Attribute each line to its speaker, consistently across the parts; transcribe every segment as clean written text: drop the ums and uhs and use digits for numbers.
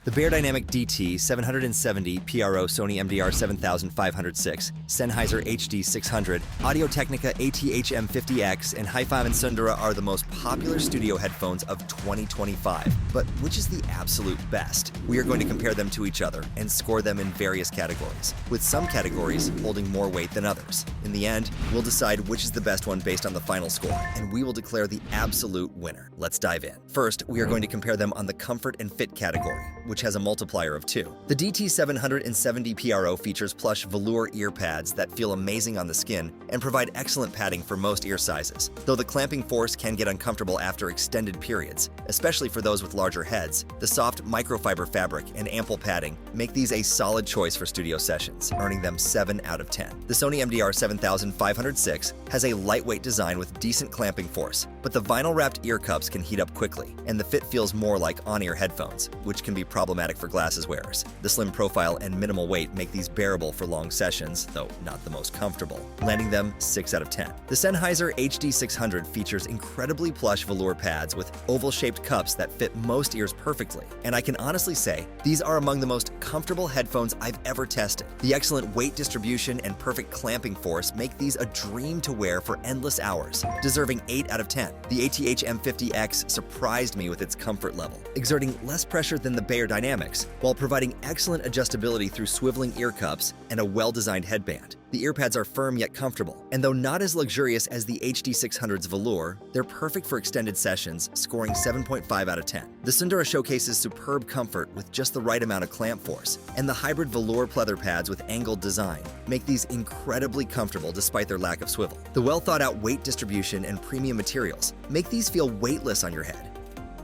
Speaker 1: The Beyerdynamic DT 770 PRO Sony MDR7506, Sennheiser HD600, Audio-Technica ATH-M50X, and Hifiman Sundara are the most popular studio headphones of 2025. But which is the absolute best? We are going to compare them to each other and score them in various categories, with some categories holding more weight than others. In the end, we'll decide which is the best one based on the final score, and we will declare the absolute winner. Let's dive in. First, we are going to compare them on the comfort and fit category, which has a multiplier of 2. The DT770 PRO features plush velour ear pads that feel amazing on the skin and provide excellent padding for most ear sizes, though the clamping force can get uncomfortable after extended periods, especially for those with larger heads. The soft microfiber fabric and ample padding make these a solid choice for studio sessions, earning them 7 out of 10. The Sony MDR7506 has a lightweight design with decent clamping force, but the vinyl-wrapped ear cups can heat up quickly, and the fit feels more like on-ear headphones, which can be problematic for glasses wearers. The slim profile and minimal weight make these bearable for long sessions, though not the most comfortable, landing them 6 out of 10. The Sennheiser HD600 features incredibly plush velour pads with oval-shaped cups that fit most ears perfectly, and I can honestly say these are among the most comfortable headphones I've ever tested. The excellent weight distribution and perfect clamping force make these a dream to wear for endless hours, deserving 8 out of 10. The ATH-M50X surprised me with its comfort level, exerting less pressure than the Beyerdynamics, while providing excellent adjustability through swiveling ear cups and a well-designed headband. The earpads are firm yet comfortable, and though not as luxurious as the HD600's velour, they're perfect for extended sessions, scoring 7.5 out of 10. The Sundara showcases superb comfort with just the right amount of clamp force, and the hybrid velour pleather pads with angled design make these incredibly comfortable despite their lack of swivel. The well-thought-out weight distribution and premium materials make these feel weightless on your head,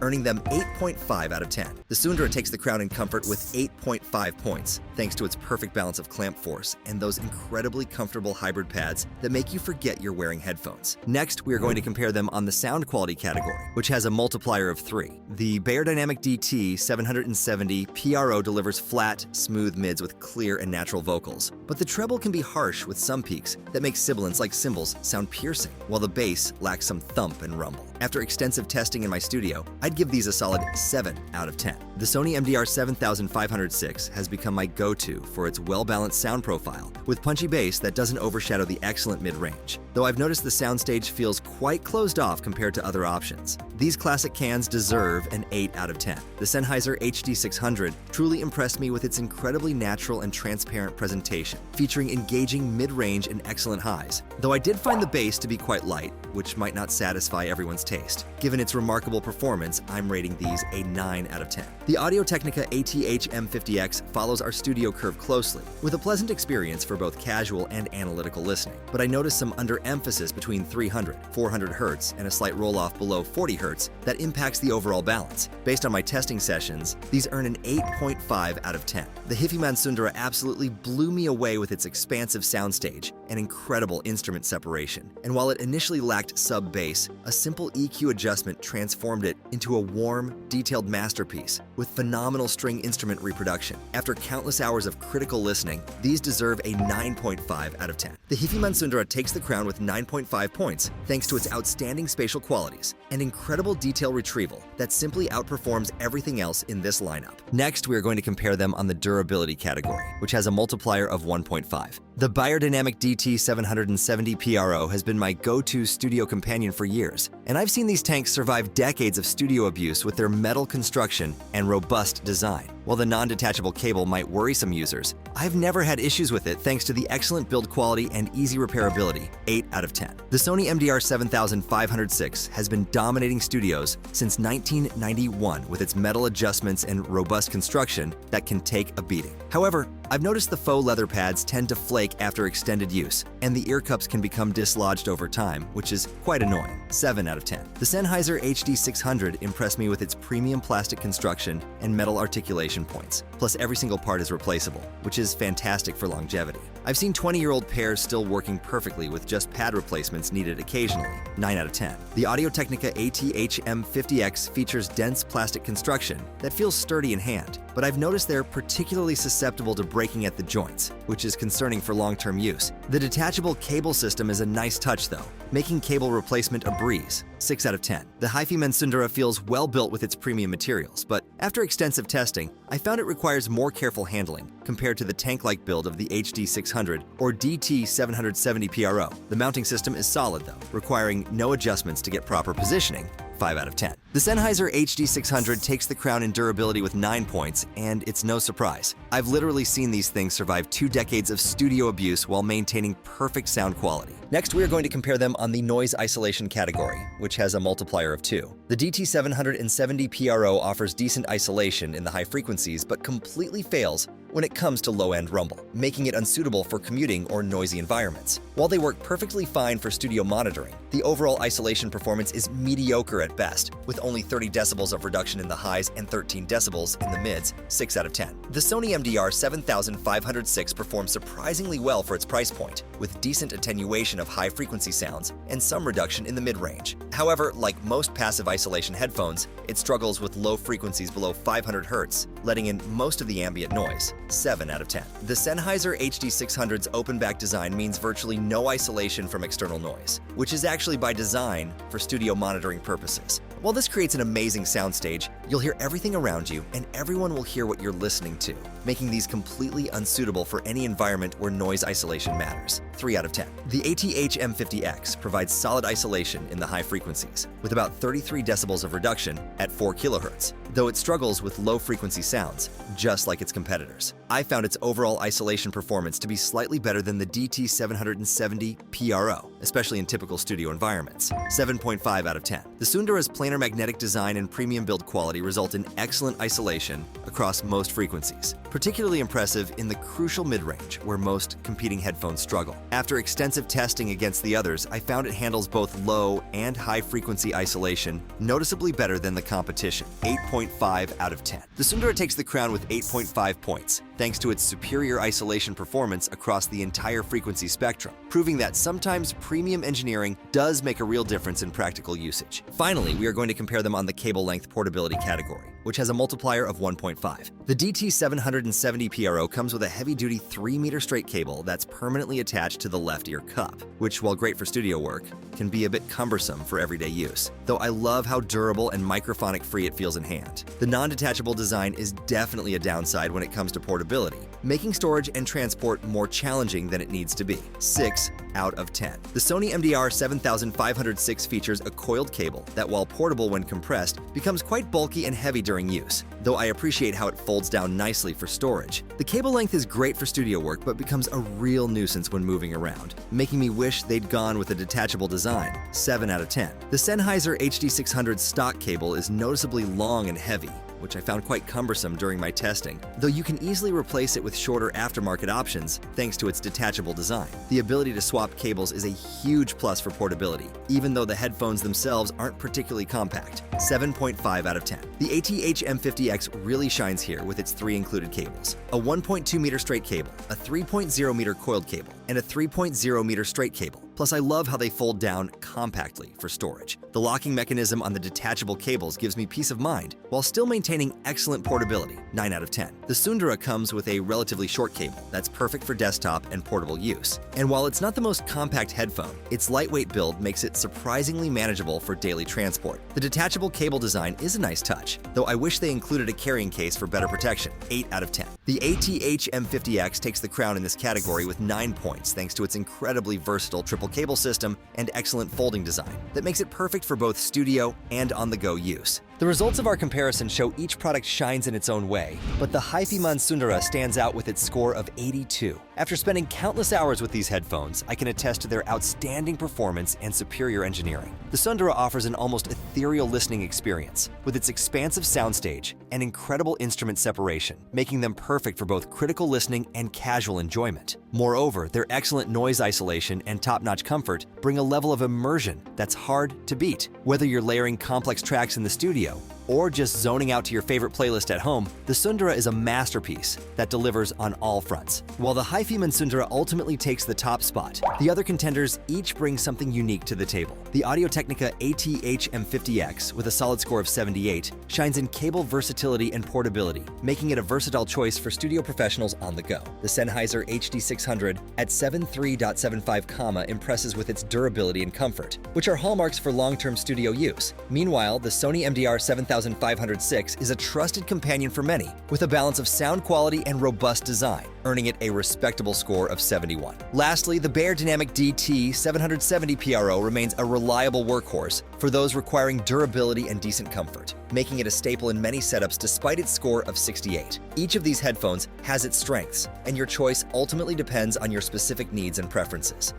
Speaker 1: earning them 8.5 out of 10. The Sundara takes the crown in comfort with 8.5 points, thanks to its perfect balance of clamp force and those incredibly comfortable hybrid pads that make you forget you're wearing headphones. Next, we are going to compare them on the sound quality category, which has a multiplier of 3. The Beyerdynamic DT 770 PRO delivers flat, smooth mids with clear and natural vocals, but the treble can be harsh with some peaks that make sibilants like cymbals sound piercing, while the bass lacks some thump and rumble. After extensive testing in my studio, I'd give these a solid 7 out of 10. The Sony MDR7506 has become my go-to for its well-balanced sound profile, with punchy bass that doesn't overshadow the excellent mid-range, though I've noticed the soundstage feels quite closed off compared to other options. These classic cans deserve an 8 out of 10. The Sennheiser HD600 truly impressed me with its incredibly natural and transparent presentation, featuring engaging mid-range and excellent highs, though I did find the bass to be quite light, which might not satisfy everyone's taste. Given its remarkable performance, I'm rating these a 9 out of 10. The Audio-Technica ATH-M50X follows our studio curve closely, with a pleasant experience for both casual and analytical listening. But I noticed some underemphasis between 300, 400 Hz and a slight roll-off below 40 Hz that impacts the overall balance. Based on my testing sessions, these earn an 8.5 out of 10. The Hifiman Sundara absolutely blew me away with its expansive soundstage and incredible instrument separation. And while it initially lacked sub-bass, a simple EQ adjustment transformed it into a warm, detailed masterpiece with phenomenal string instrument reproduction. After countless hours of critical listening, these deserve a 9.5 out of 10. The Hifiman Sundara takes the crown with 9.5 points thanks to its outstanding spatial qualities and incredible detail retrieval that simply outperforms everything else in this lineup. Next, we are going to compare them on the durability category, which has a multiplier of 1.5. The Beyerdynamic DT 770 PRO has been my go-to studio companion for years, and I've seen these tanks survive decades of studio abuse with their metal construction and robust design. While the non-detachable cable might worry some users, I've never had issues with it thanks to the excellent build quality and easy repairability, 8 out of 10. The Sony MDR7506 has been dominating studios since 1991 with its metal adjustments and robust construction that can take a beating. However, I've noticed the faux leather pads tend to flake after extended use, and the ear cups can become dislodged over time, which is quite annoying, 7 out of 10. The Sennheiser HD600 impressed me with its premium plastic construction and metal articulation points, plus every single part is replaceable, which is fantastic for longevity. I've seen 20-year-old pairs still working perfectly with just pad replacements needed occasionally, 9 out of 10. The Audio-Technica ATH-M50X features dense plastic construction that feels sturdy in hand, but I've noticed they're particularly susceptible to breaking at the joints, which is concerning for long-term use. The detachable cable system is a nice touch though, making cable replacement a breeze, 6 out of 10. The Hifiman Sundara feels well built with its premium materials, but after extensive testing, I found it requires more careful handling compared to the tank-like build of the HD600 or DT770 PRO. The mounting system is solid though, requiring no adjustments to get proper positioning, 5 out of 10. The Sennheiser HD600 takes the crown in durability with 9 points, and it's no surprise. I've literally seen these things survive 2 decades of studio abuse while maintaining perfect sound quality. Next, we are going to compare them on the noise isolation category, which has a multiplier of 2. The DT770 PRO offers decent isolation in the high frequencies, but completely fails when it comes to low-end rumble, making it unsuitable for commuting or noisy environments. While they work perfectly fine for studio monitoring, the overall isolation performance is mediocre at best, with only 30 decibels of reduction in the highs and 13 decibels in the mids, 6 out of 10. The Sony MDR7506 performs surprisingly well for its price point, with decent attenuation of high-frequency sounds and some reduction in the mid-range. However, like most passive isolation headphones, it struggles with low frequencies below 500 Hz, letting in most of the ambient noise, 7 out of 10. The Sennheiser HD600's open-back design means virtually no isolation from external noise, which is actually by design for studio monitoring purposes. While this creates an amazing soundstage, you'll hear everything around you and everyone will hear what you're listening to, making these completely unsuitable for any environment where noise isolation matters, 3 out of 10. The ATH-M50X provides solid isolation in the high frequencies, with about 33 decibels of reduction at 4 kHz, though it struggles with low-frequency sounds, just like its competitors. I found its overall isolation performance to be slightly better than the DT770 PRO, especially in typical studio environments, 7.5 out of 10. The Sundara's planar magnetic design and premium build quality result in excellent isolation across most frequencies, particularly impressive in the crucial mid-range where most competing headphones struggle. After extensive testing against the others, I found it handles both low and high-frequency isolation noticeably better than the competition, 8.5 out of 10. The Sundara takes the crown with 8.5 points, thanks to its superior isolation performance across the entire frequency spectrum, proving that sometimes premium engineering does make a real difference in practical usage. Finally, we are going to compare them on the cable length portability category, which has a multiplier of 1.5. The DT770 PRO comes with a heavy-duty 3-meter straight cable that's permanently attached to the left ear cup, which, while great for studio work, can be a bit cumbersome for everyday use, though I love how durable and microphonic-free it feels in hand. The non-detachable design is definitely a downside when it comes to portability, making storage and transport more challenging than it needs to be, 6 out of 10. The Sony MDR7506 features a coiled cable that, while portable when compressed, becomes quite bulky and heavy during use, though I appreciate how it folds down nicely for storage. The cable length is great for studio work but becomes a real nuisance when moving around, making me wish they'd gone with a detachable design, 7 out of 10. The Sennheiser HD600 stock cable is noticeably long and heavy, which I found quite cumbersome during my testing, though you can easily replace it with shorter aftermarket options thanks to its detachable design. The ability to swap cables is a huge plus for portability, even though the headphones themselves aren't particularly compact, 7.5 out of 10. The ATH-M50X really shines here with its 3 included cables, a 1.2-meter straight cable, a 3.0-meter coiled cable, and a 3.0-meter straight cable. Plus, I love how they fold down compactly for storage. The locking mechanism on the detachable cables gives me peace of mind, while still maintaining excellent portability, 9 out of 10. The Sundara comes with a relatively short cable that's perfect for desktop and portable use. And while it's not the most compact headphone, its lightweight build makes it surprisingly manageable for daily transport. The detachable cable design is a nice touch, though I wish they included a carrying case for better protection, 8 out of 10. The ATH-M50X takes the crown in this category with 9 points thanks to its incredibly versatile triple cable system and excellent folding design that makes it perfect for both studio and on-the-go use. The results of our comparison show each product shines in its own way, but the Hifiman Sundara stands out with its score of 82. After spending countless hours with these headphones, I can attest to their outstanding performance and superior engineering. The Sundara offers an almost ethereal listening experience, with its expansive soundstage and incredible instrument separation, making them perfect for both critical listening and casual enjoyment. Moreover, their excellent noise isolation and top-notch comfort bring a level of immersion that's hard to beat. Whether you're layering complex tracks in the studio or just zoning out to your favorite playlist at home, the Sundara is a masterpiece that delivers on all fronts. While the Hifiman Sundara ultimately takes the top spot, the other contenders each bring something unique to the table. The Audio-Technica ATH-M50X, with a solid score of 78, shines in cable versatility and portability, making it a versatile choice for studio professionals on the go. The Sennheiser HD600 at 73.75 impresses with its durability and comfort, which are hallmarks for long-term studio use. Meanwhile, the Sony MDR7506 is a trusted companion for many, with a balance of sound quality and robust design, earning it a respectable score of 71. Lastly, the Beyerdynamic DT 770 PRO remains a reliable workhorse for those requiring durability and decent comfort, making it a staple in many setups despite its score of 68. Each of these headphones has its strengths, and your choice ultimately depends on your specific needs and preferences.